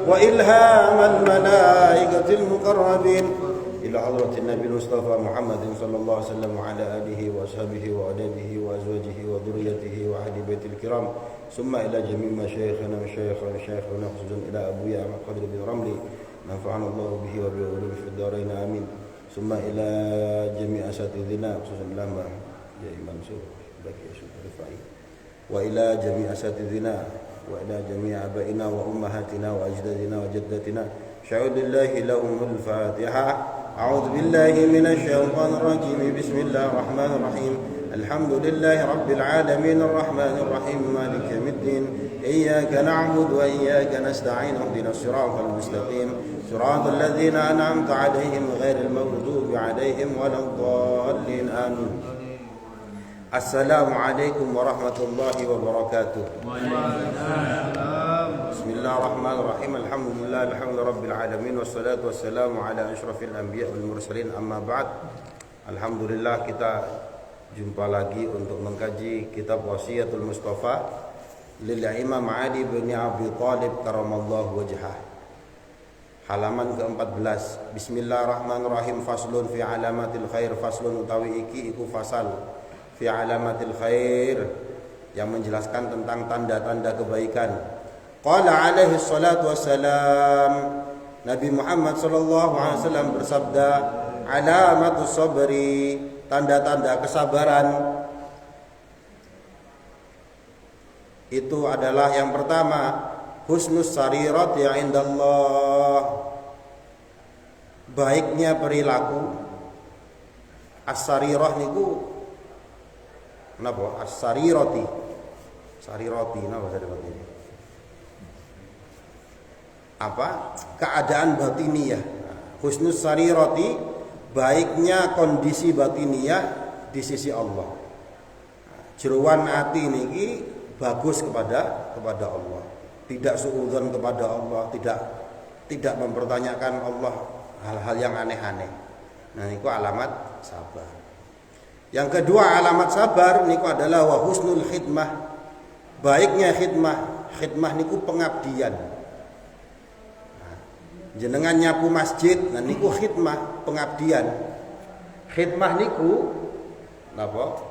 وإلهام الملائكة المقربين إلى حضرة النبي المصطفى محمد صلى الله عليه وسلم وعلى آله وأصحابه وأولاده وأزواجه وذريته وأهل بيت الكرام ثم إلى جميع مشايخنا وشيخنا خصوصا إلى أبويا أحمد قدر بن رملي نفعنا الله به وبعلومه في الدارين آمين ثم إلى جميع أساتذتنا خصوصا إلى إمام بكي رفاعي وإلى جميع أساتذتنا وإلى جميع آبائنا وأمهاتنا وأجدادنا وجداتنا شهد الله لهم الفاتحة أعوذ بالله من الشيطان الرجيم بسم الله الرحمن الرحيم الحمد لله رب العالمين الرحمن الرحيم مالك يوم الدين إياك نعبد وإياك نستعين اهدنا الصراط المستقيم صراط الذين أنعمت عليهم غير المغضوب عليهم ولا الضالين آمين Assalamualaikum warahmatullahi wabarakatuh. Bismillahirrahmanirrahim. Alhamdulillah alhamdulillahirabbil alamin wassalatu wassalamu ala asyrafil anbiya wal mursalin amma ba'd. Alhamdulillah kita jumpa lagi untuk mengkaji kitab Wasiyatul Mustafa lil Imam Ali bin Abi Thalib karamallahu wajhah. Halaman ke-14. Bismillahirrahmanirrahim. Faslun fi alamatil khair. Faslun utawi iki iku fasal fi alamatil khair yang menjelaskan tentang tanda-tanda kebaikan. Qala alaihi salatu wassalam, Nabi Muhammad sallallahu alaihi wasallam bersabda, alamatus sabri, tanda-tanda kesabaran itu adalah yang pertama, husnus sarirati indallah, baiknya perilaku. As-sarirah niku napa? As-sarirati. Sarirati napa saya dapat ini? Apa? Keadaan batiniyah. Husnus sarirati, baiknya kondisi batiniyah di sisi Allah. Jeroan ati niki bagus kepada Allah. Tidak suudzon kepada Allah, tidak mempertanyakan Allah hal-hal yang aneh-aneh. Nah, niku alamat sabar. Yang kedua alamat sabar niku adalah wa husnul khidmah. Baiknya khidmah. Khidmah niku pengabdian. Nah, jenengan nyapu masjid, nah niku khidmah, pengabdian. Khidmah niku napa?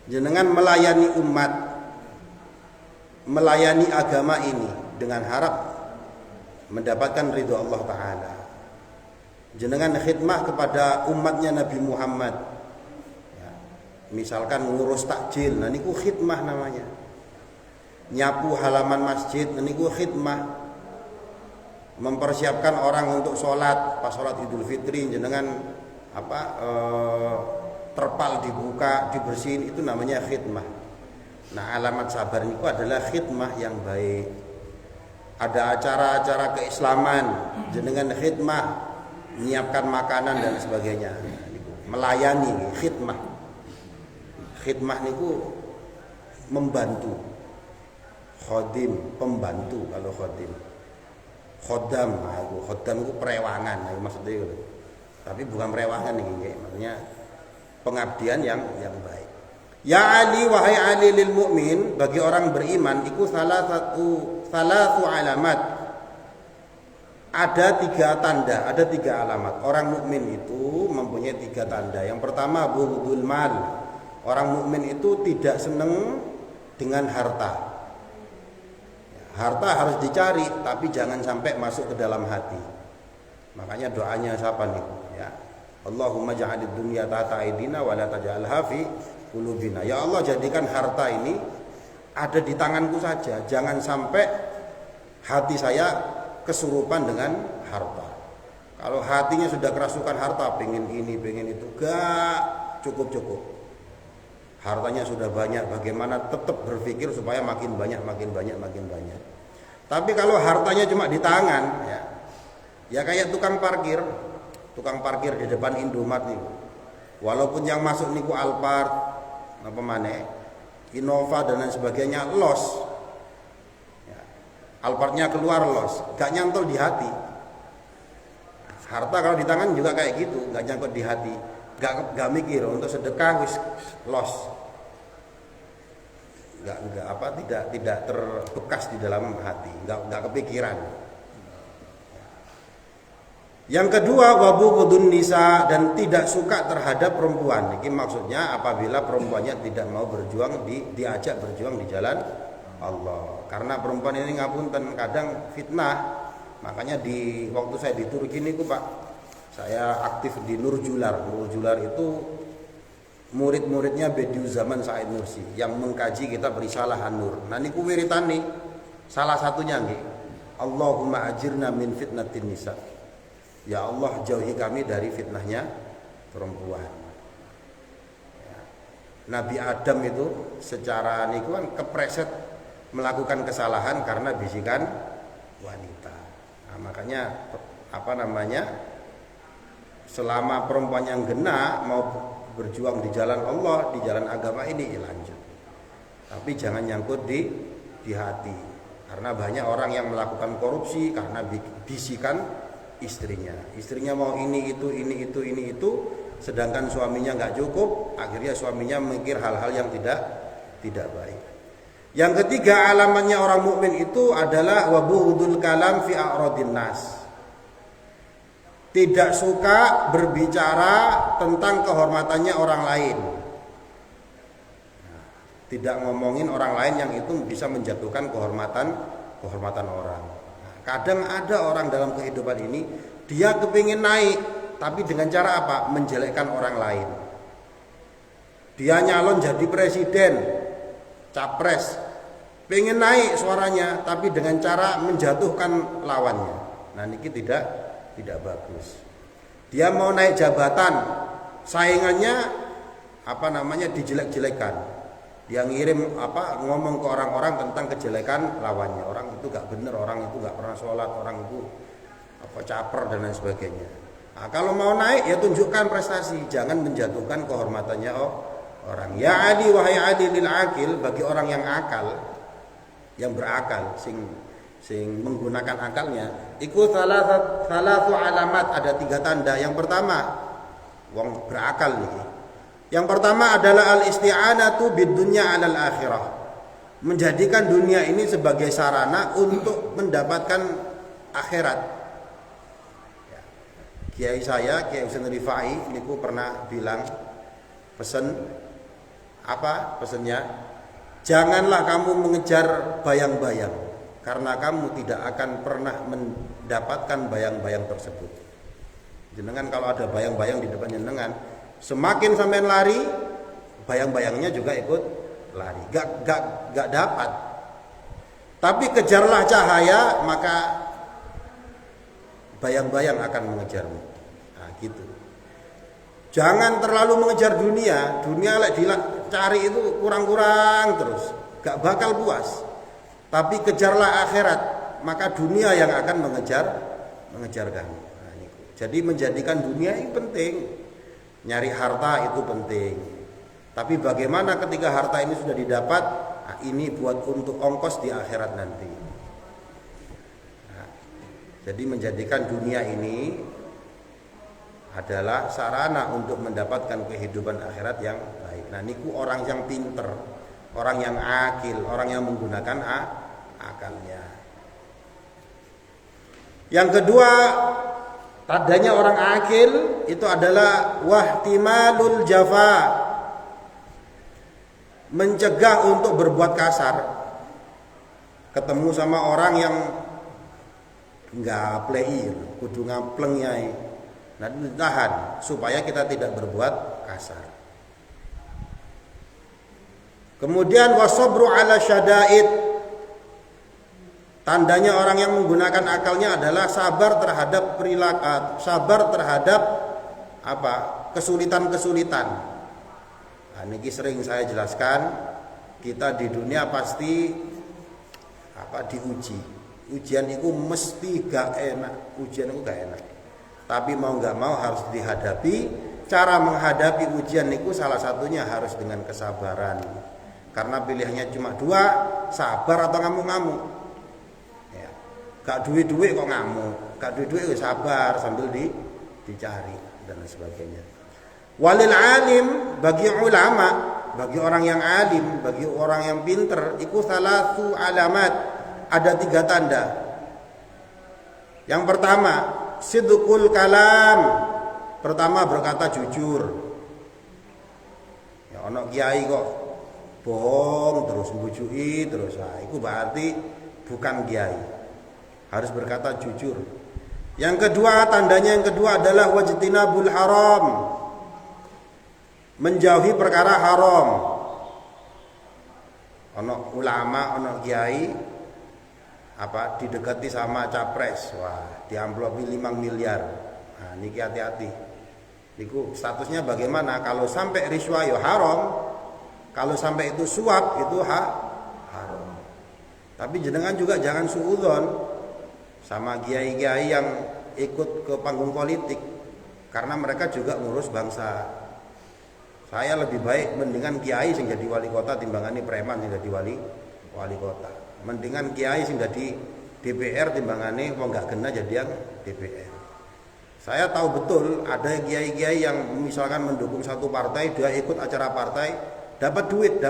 Jenengan melayani umat, melayani agama ini dengan harap mendapatkan ridho Allah Ta'ala. Jenengan khidmah kepada umatnya Nabi Muhammad, misalkan ngurus takjil, nah niku khidmah namanya. Nyapu halaman masjid, nah niku khidmah. Mempersiapkan orang untuk sholat, pas sholat Idul Fitri jenengan terpal dibuka, dibersihin, itu namanya khidmah. Nah, alamat sabar niku adalah khidmah yang baik. Ada acara-acara keislaman, jenengan khidmah, menyiapkan makanan dan sebagainya. Melayani, khidmah. Khidmah niku membantu. Khodim, pembantu kalau khodim. Khodam, khodam itu perewangan, maksudnya itu. Tapi bukan perewangan ini, maksudnya pengabdian yang baik. Ya Ali, wahai Ali lil mu'min, bagi orang beriman itu salah satu alamat. Ada 3 tanda, ada 3 alamat. Orang mukmin itu mempunyai 3 tanda. Yang pertama bughdul mal. Orang mukmin itu tidak senang dengan harta. Harta harus dicari, tapi jangan sampai masuk ke dalam hati. Makanya doanya siapa nih? Ya. Allahumma ja'alid dunya tahta aidina wa la taj'alha fi qulubina. Ya Allah, jadikan harta ini ada di tanganku saja. Jangan sampai hati saya kesurupan dengan harta. Kalau hatinya sudah kerasukan harta, pengen ini, pengen itu, gak cukup. Hartanya sudah banyak, bagaimana tetap berpikir supaya makin banyak. Tapi kalau hartanya cuma di tangan, ya kayak tukang parkir di depan Indomaret nih. Walaupun yang masuk niku Alphard, Innova dan lain sebagainya los. Ya, Alphardnya keluar los, gak nyantol di hati. Harta kalau di tangan juga kayak gitu, gak nyangkut di hati. Gak mikir untuk sedekah wis los, tidak terbekas di dalam hati, gak kepikiran. Yang kedua wabughdun nisa, dan tidak suka terhadap perempuan. Ini maksudnya apabila perempuannya tidak mau berjuang diajak berjuang di jalan Allah. Karena perempuan ini ngapunten kadang fitnah. Makanya waktu saya di Turki ini Pak, saya aktif di Nurjular. Nurjular itu murid-muridnya Bediüzzaman Said Nursi yang mengkaji kitab Risalah An-Nur. Nah niku wiritan nih, salah satunya nih, Allahumma ajirna min fitnatin nisa. Ya Allah, jauhi kami dari fitnahnya perempuan. Ya. Nabi Adam itu secara niku kan kepreset melakukan kesalahan karena bisikan wanita. Nah, makanya selama perempuan yang gena mau berjuang di jalan Allah, di jalan agama ini ya lanjut. Tapi jangan nyangkut di hati. Karena banyak orang yang melakukan korupsi karena bisikan istrinya. Istrinya mau ini itu, sedangkan suaminya nggak cukup, akhirnya suaminya memikir hal-hal yang tidak baik. Yang ketiga alamatnya orang mukmin itu adalah wabughdul kalam fi a'radin nas. Tidak suka berbicara tentang kehormatannya orang lain. Tidak ngomongin orang lain yang itu bisa menjatuhkan kehormatan orang. Kadang ada orang dalam kehidupan ini dia kepingin naik, tapi dengan cara apa? Menjelekkan orang lain. Dia nyalon jadi presiden, capres, pengen naik suaranya, tapi dengan cara menjatuhkan lawannya. Nah ini tidak bagus. Dia mau naik jabatan, saingannya dijelek-jelekan. Dia ngirim ngomong ke orang-orang tentang kejelekan lawannya. Orang itu gak bener, orang itu gak pernah sholat, orang itu caper dan lain sebagainya. Nah, kalau mau naik ya tunjukkan prestasi, jangan menjatuhkan kehormatannya orang. Ya adi wahai adi lil akil, bagi orang yang akal, yang berakal, sing menggunakan akalnya, ikut salatu alamat, ada 3 tanda. Yang pertama, wong berakal nih. Yang pertama adalah al-isti'anatu bid-dunya 'alal akhirah. Menjadikan dunia ini sebagai sarana untuk mendapatkan akhirat. Ya. Kiai saya, Kiai Husain Rifai niku pernah bilang pesennya? Janganlah kamu mengejar bayang-bayang, karena kamu tidak akan pernah mendapatkan bayang-bayang tersebut. Jenengan kalau ada bayang-bayang di depan jenengan, semakin sampean lari, bayang-bayangnya juga ikut lari. Gak dapat. Tapi kejarlah cahaya, maka bayang-bayang akan mengejarmu. Nah, gitu. Jangan terlalu mengejar dunia. Dunia cari itu kurang-kurang terus, gak bakal puas. Tapi kejarlah akhirat, maka dunia yang akan mengejar kamu. Nah, jadi menjadikan dunia ini penting. Nyari harta itu penting. Tapi bagaimana ketika harta ini sudah didapat? Nah, ini buat untuk ongkos di akhirat nanti. Nah, Jadi menjadikan dunia ini adalah sarana untuk mendapatkan kehidupan akhirat yang baik. Nah, niku orang yang pinter, orang yang akil, orang yang menggunakan akalnya. Yang kedua, tandanya orang akil itu adalah wahtimalul jafa, mencegah untuk berbuat kasar. Ketemu sama orang yang nggak play, kudu ngapleng yai. Nah, ditahan supaya kita tidak berbuat kasar. Kemudian wasobru ala syada'id, tandanya orang yang menggunakan akalnya adalah sabar terhadap perilaku, sabar terhadap kesulitan-kesulitan. Nah, ini sering saya jelaskan, kita di dunia pasti diuji. Ujian itu mesti gak enak, ujian itu gak enak. Tapi mau gak mau harus dihadapi. Cara menghadapi ujian itu salah satunya harus dengan kesabaran. Karena pilihannya cuma dua, sabar atau ngamuk-ngamuk. Ya. Gak duit-duit kok ngamuk, gak duit-duit sabar sambil dicari dan sebagainya. Walil alim, bagi ulama, bagi orang yang alim, bagi orang yang pinter, itu salatu alamat, ada 3 tanda. Yang pertama, sidqul kalam, pertama berkata jujur. Ya ono kiai kok bohong terus mbujui terus, nah, itu berarti bukan kiai. Harus berkata jujur. Yang kedua, tandanya yang kedua adalah wajtinabul haram, menjauhi perkara haram. Ono ulama, ono kiai didekati sama capres, wah diamplopi 5 miliar. Nah, niki hati-hati. Niku statusnya bagaimana? Kalau sampai riswa ya haram, kalau sampai itu suap itu haram. Tapi jenengan juga jangan suudzon sama kiai-kiai yang ikut ke panggung politik, karena mereka juga ngurus bangsa. Saya lebih baik mendingan kiai sing jadi wali kota timbangane preman sing jadi wali kota. Mendingan kiai sing jadi DPR timbangane wong gak kena jadi yang DPR. Saya tahu betul ada kiai-kiai yang misalkan mendukung satu partai, dia ikut acara partai, dapat duit.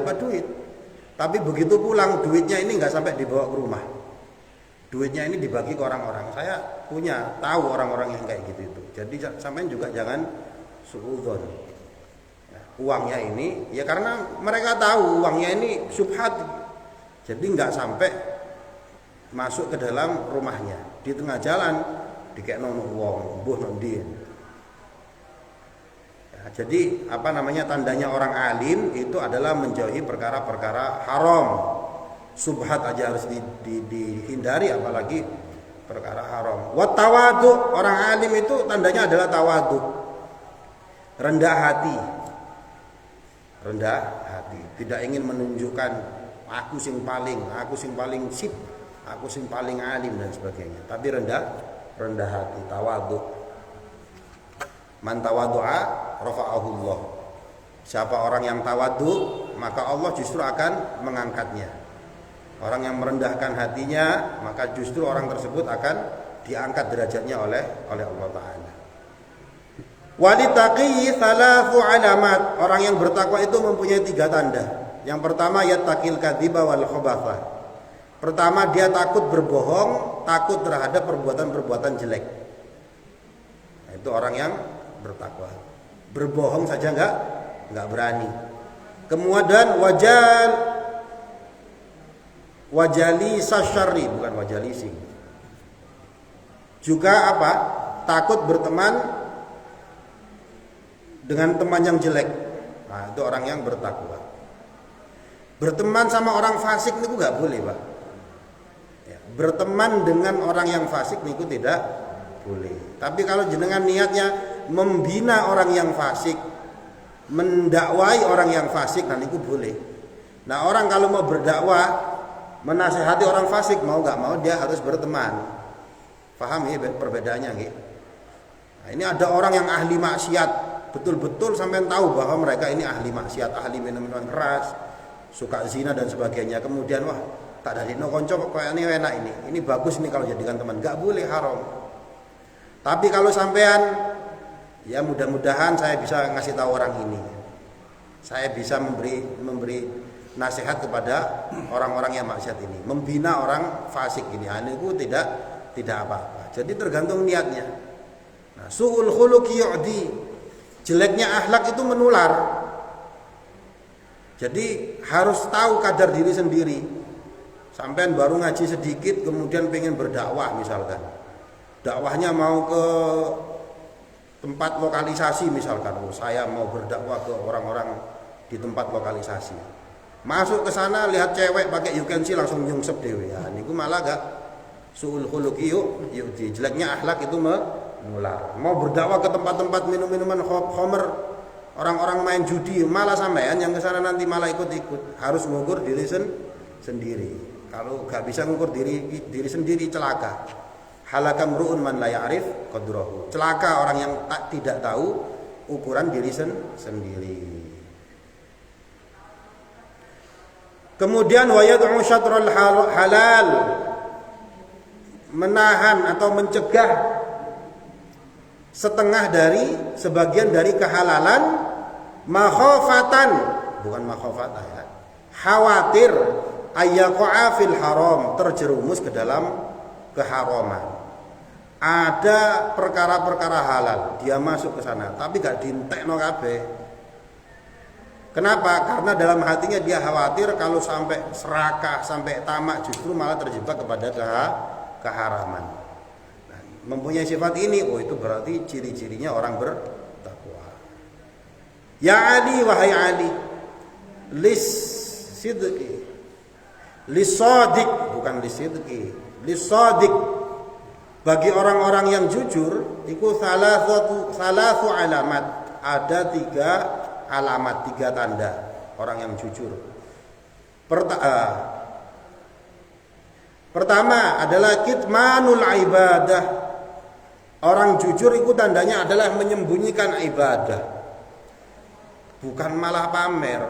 Tapi begitu pulang duitnya ini nggak sampai dibawa ke rumah. Duitnya ini dibagi ke orang-orang. Saya tahu orang-orang yang kayak gitu itu. Jadi sampean juga jangan suudzon. Ya, uangnya ini ya karena mereka tahu uangnya ini subhat. Jadi nggak sampai masuk ke dalam rumahnya. Di tengah jalan dikekno wong, mbuh ndi. Jadi tandanya orang alim itu adalah menjauhi perkara-perkara haram. Subhat aja harus dihindari, apalagi perkara haram. Wa tawadu, orang alim itu tandanya adalah tawadu. Rendah hati. Tidak ingin menunjukkan aku sing paling sip, aku sing paling alim dan sebagainya. Tapi rendah hati, tawadu. Man tawadu'a rafa'ahullah. Siapa orang yang tawadu, maka Allah justru akan mengangkatnya. Orang yang merendahkan hatinya, maka justru orang tersebut akan diangkat derajatnya oleh Allah Ta'ala. Walitaqi thalathu alamat. Orang yang bertakwa itu mempunyai 3 tanda. Yang pertama, yattaqil kadziba wal khabathah. Pertama, dia takut berbohong, takut terhadap perbuatan-perbuatan jelek. Nah, itu orang yang bertakwa. Berbohong saja enggak berani. Kemudian wajali sasyari, bukan wajalisi. Juga takut berteman dengan teman yang jelek. Nah, itu orang yang bertakwa. Berteman sama orang fasik niku enggak boleh, Pak. Ya, berteman dengan orang yang fasik niku tidak boleh. Tapi kalau jenengan niatnya membina orang yang fasik, mendakwai orang yang fasik, nah itu boleh. Nah, orang kalau mau berdakwah, menasihati orang fasik, mau gak mau dia harus berteman. Paham ya perbedaannya gitu. Nah, ini ada orang yang ahli maksiat, betul-betul sampai tahu bahwa mereka ini ahli maksiat, ahli minuman keras, suka zina dan sebagainya. Kemudian Tak dari no konco kok ini enak ini bagus nih kalau jadikan teman. Nggak boleh, haram. Tapi kalau sampean, ya mudah-mudahan saya bisa ngasih tahu orang ini. Saya bisa memberi nasihat kepada orang-orang yang maksiat ini, membina orang fasik ini. Itu tidak apa-apa. Jadi tergantung niatnya. Nah, su'ul khuluqi yu'di. Jeleknya akhlak itu menular. Jadi harus tahu kadar diri sendiri. Sampean baru ngaji sedikit kemudian pengen berdakwah misalkan. Dakwahnya mau ke tempat lokalisasi misalkan. Saya mau berdakwah ke orang-orang di tempat lokalisasi. Masuk ke sana lihat cewek pakai yukensi langsung nyungsep dewe. Ya, niku malah gak su'ul khuluqi yu'di. Jeleknya akhlak itu menular. Mau berdakwah ke tempat-tempat minum-minuman khamr, orang-orang main judi, malah sampean yang ke sana nanti malah ikut-ikut. Harus mengukur diri sendiri. Kalau gak bisa mengukur diri sendiri celaka. Halakam ru'un man la ya'rif qadrahu. Celaka orang yang tidak tahu ukuran diri sendiri. Kemudian wa yad'u syatrul halal, menahan atau mencegah sebagian dari kehalalan, makhofatan, bukan makhofatan ya, khawatir ayyaqa'a fil haram, terjerumus ke dalam keharaman. Ada perkara-perkara halal, dia masuk ke sana, tapi gak dintekno kabeh. Kenapa? Karena dalam hatinya dia khawatir kalau sampai serakah, sampai tamak, justru malah terjebak kepada keharaman. Nah, mempunyai sifat ini, itu berarti ciri-cirinya orang bertakwa. Ya Ali, wahai Ali, lis sidqi, lisodik, bukan lisidqi, lisodik, bagi orang-orang yang jujur itu salasu alamat, ada 3 alamat, 3 tanda orang yang jujur. Pertama adalah kitmanul ibadah. Orang jujur itu tandanya adalah menyembunyikan ibadah, bukan malah pamer.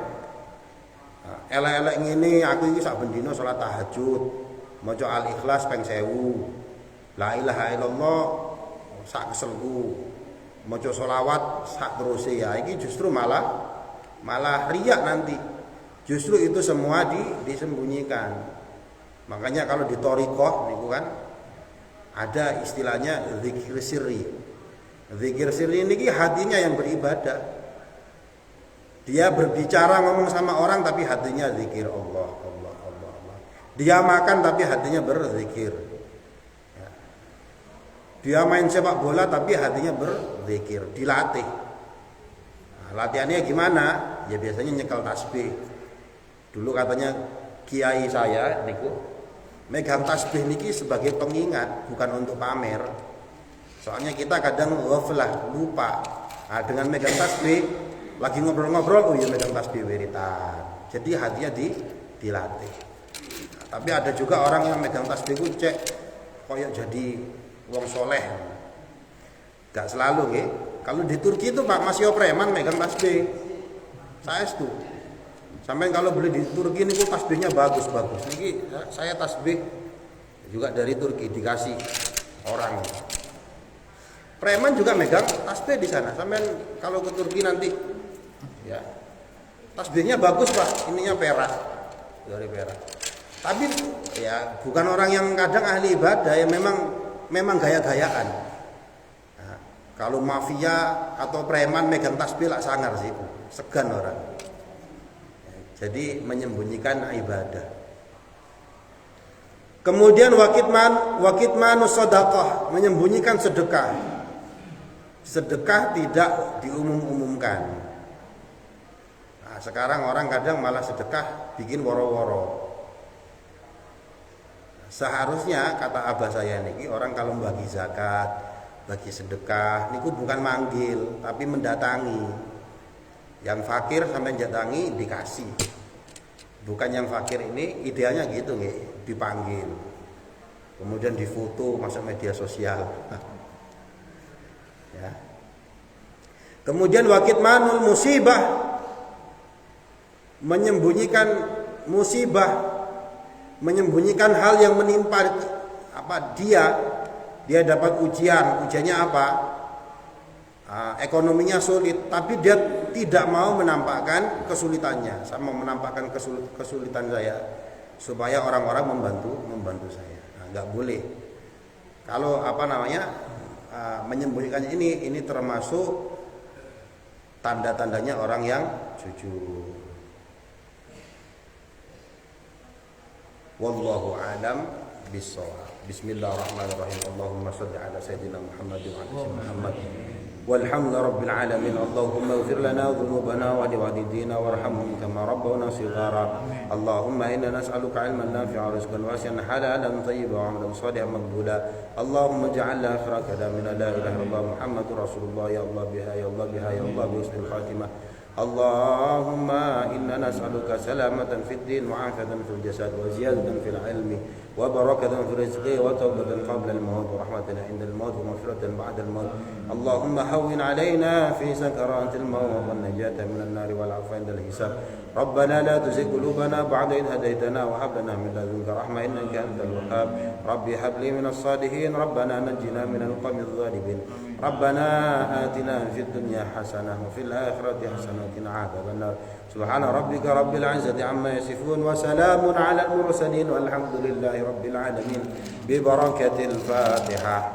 Elek-elek ngene aku iki sak bendina salat tahajud, maca al-ikhlas ping 1000. La ilaha illallah sak keselku. Maca selawat sak teruse ya. Iki justru malah riak nanti. Justru itu semua disembunyikan. Makanya kalau di thariqah niku kan ada istilahnya zikir sirri. Zikir sirri niki hatinya yang beribadah. Dia berbicara ngomong sama orang tapi hatinya zikir Allah. Dia makan tapi hatinya berzikir. Ya. Dia main sepak bola tapi hatinya berzikir, dilatih. Nah, latihannya gimana? Ya biasanya nyekel tasbih. Dulu katanya kiai saya niku megang tasbih niki sebagai pengingat, bukan untuk pamer. Soalnya kita kadang ghaflah, lupa. Nah, dengan megang tasbih lagi ngobrol-ngobrol, ya megang tasbih wiritan. Jadi hatinya dilatih. Nah, tapi ada juga orang yang megang tasbih ku cek koyok jadi wong soleh. Gak selalu nggih. Kalau di Turki itu Pak Mas Yo preman megang tasbih. Saya itu. Sampai kalau beli di Turki niku tasbihnya bagus-bagus. Niki saya tasbih juga dari Turki dikasih orang. Preman juga megang tasbih di sana. Sampai kalau ke Turki nanti ya tasbihnya bagus Pak, ininya perak, dari perak. Tapi ya bukan orang yang kadang ahli ibadah, ya memang gaya-gayaan. Nah, kalau mafia atau preman megang tasbih lah sangar sih, segan orang. Jadi menyembunyikan ibadah. Kemudian wakitmanus sedekah, menyembunyikan sedekah. Sedekah tidak diumum-umumkan. Nah, sekarang orang kadang malah sedekah bikin woro-woro. Seharusnya kata abah saya niki, orang kalau bagi zakat, bagi sedekah niku bukan manggil tapi mendatangi. Yang fakir sampai mendatangi dikasih. Bukan yang fakir ini idealnya gitu nggih, dipanggil. Kemudian difoto masuk media sosial. Ya. Kemudian wakitmanul musibah, menyembunyikan musibah. menyembunyikan hal yang menimpa dia dapat ujiannya apa? Ekonominya sulit, tapi dia tidak mau menampakkan kesulitannya. Saya mau menampakkan kesulitan saya supaya orang-orang membantu saya. Nggak boleh. Kalau menyembunyikannya ini termasuk tanda-tandanya orang yang jujur. Wallahu a'lam bishawab. Bismillahirrahmanirrahim. Allahumma shalli ala sayyidina Muhammad wa ala ali Muhammad. والحمد رب العالمين اللهم اغفر لنا ذنوبنا ولوالدينا وارحمهم كما ربونا صغارا اللهم إنا نسألك علما نافعا ورزقا واسعا حلالا طيبا وعملا صالحا مقبولا اللهم اجعل آخر كلامنا لا إله إلا الله محمد رسول الله يا الله بها يا الله بها يا الله بحسن الخاتمة اللهم إنا نسألك سلامة في الدين وعافية في الجسد وزيادة في العلم وبركة في الرزق وتوبة قبل الموت ورحمة عند الموت ومغفرة بعد الموت اللهم هون علينا في سكرات الموت والنجاة من النار والعفو عند الحساب ربنا لا تزغ قلوبنا بعد إذ هديتنا وهب لنا من لدنك رحمة إنك أنت الوهاب ربي هب لي من الصالحين ربنا نجنا من القوم الظالمين ربنا آتنا في الدنيا حسنة وفي الآخرة حسنة وقنا عذاب النار سبحان ربك رب العزة عما يصفون وسلام على المرسلين والحمد لله رب العالمين ببركة الفاتحة.